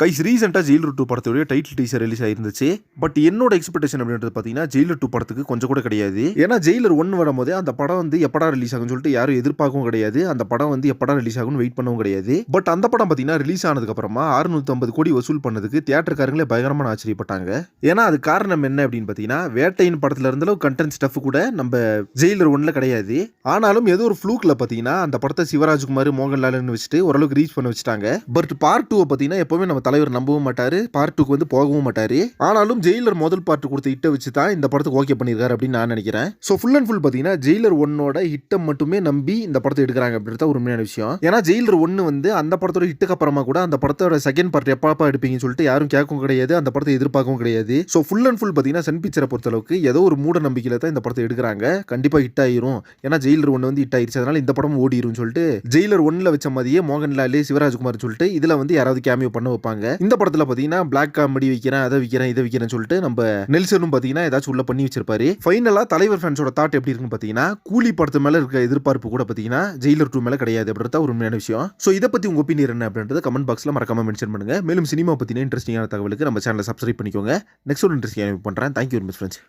Guys ரீசெண்டாக Jailer 2 படத்துடைய title teaser release ஆயிருந்துச்சு. But என்னோட எக்ஸ்பெக்டேஷன் அப்படின்றது பார்த்தீங்கன்னா ஜெயிலர் 2 படத்துக்கு கொஞ்சம் கூட கிடையாது. ஏன்னா ஜெயிலர் 1 வரும்போது அந்த படம் வந்து எப்படா ரிலீஸ் ஆகும்னு சொல்லிட்டு யாரும் எதிர்பார்க்கவும் கிடையாது. அந்த படம் வந்து எப்படா ரிலீஸ் ஆகும்னு வெயிட் பண்ணவும் கிடையாது. பட் அந்த படம் பார்த்தீங்கன்னா ரிலீஸ் ஆனதுக்கு அப்புறமா 650 கோடி வசூல் பண்ணதுக்கு தியேட்டர்காரங்களே பயங்கரமான ஆச்சரியப்பட்டாங்க. ஏன்னா அது காரணம் என்ன அப்படின்னு பார்த்தீங்கன்னா வேட்டையின் படத்துல இருந்தளவு கண்டென்ட் ஸ்டஃப் கூட நம்ம ஜெயிலர் 1ல கிடையாது. ஆனாலும் ஏதோ ஒரு ஃப்ளூக்ல பார்த்தீங்கன்னா அந்த படத்தை சிவராஜ்குமார் மோகன்லால்னு வச்சுட்டு ஓரளவுக்கு ரீச் பண்ண வச்சுட்டாங்க. பட் பார்ட் 2 பார்த்தீங்கன்னா எப்பவுமே நம்ம தலைவர் நம்பவும் மாட்டாரு, பார்ட் 2க்கு வந்து போகவும் மாட்டாரு. ஆனாலும் ஜெயிலர் முதல் பார்ட் கொடுத்த ஹிட்டை வச்சு தான் இந்த படத்துக்கு ஓகே பண்ணிருக்காரு அப்படின்னு நான் நினைக்கிறேன். ஸோ ஃபுல் அண்ட் ஃபுல் பார்த்தீங்கன்னா ஜெயிலர் 1ஓட ஹிட்டை மட்டுமே நம்பி இந்த படத்தை எடுக்கிறாங்க அப்படின்றது ஒரு உண்மையான விஷயம். ஏன்னா ஜெயிலர் 1 வந்து அந்த படத்தோட ஹிட்டுக்கு அப்புறமா கூட அந்த படத்தோட செகண்ட் பார்ட் எப்பப்பா எடுப்பீங்கன்னு சொல்லிட்டு யாரும் கேட்கவும் கிடையாது, அந்த படத்தை எதிர்பார்க்கவும் கிடையாது. ஸோ ஃபுல் அண்ட் ஃபுல் பார்த்தீங்கன்னா சன் பிக்சரை பொறுத்தளவுக்கு ஏதோ ஒரு மூட நம்பிக்கையில தான் இந்த படத்தை எடுக்கிறாங்க. கண்டிப்பா ஹிட் ஆயிரும், ஏன்னா ஜெயிலர் 1 வந்து ஹிட் ஆயிருச்சு, அதனால இந்த படம் ஓடிரும் சொல்லிட்டு ஜெயிலர் 1ல வச்ச மாதிரியே மோகன்லால் சிவராஜ்குமார் சொல்லிட்டு இதுல வந்து யாராவது கேமியோ பண்ண வைப்பாங்க. இந்த படத்துல பாத்தீங்கன்னா பிளாக் காமெடி வைக்கிறேன், அதை வைக்கிறேன், இதை வைக்கிறேன்னு சொல்லிட்டு நம்ம நெல்சனும் பாத்தீங்கன்னா ஏதாச்சும் உள்ள பண்ணி வச்சிருப்பாரு. ஃபைனலா தலைவர் ஃபேன்ஸோட தாட் எப்படி இருக்குன்னு பாத்தீங்கன்னா கூலி படத்து மேல இருக்க எதிர்பார்ப்பு கூட பாத்தீங்கன்னா ஜெயிலர் 2 மேல கிடையாது அப்படின்றத ஒரு உண்மையான விஷயம். சோ இதை பத்தி உங்க ஒப்பீனியன் என்ன அப்படின்றத கமெண்ட் பாக்ஸ்ல மறக்காம மென்ஷன் பண்ணுங்க. மேலும் சினிமா பத்தின இன்ட்ரெஸ்டிங்கான தகவலுக்கு நம்ம சேனலை சப்ஸ்கிரைப் பண்ணிக்கோங்க. நெக்ஸ்ட் ஒரு இன்ட்ரெஸ்டிங் பண்றேன். Thank you very much friends.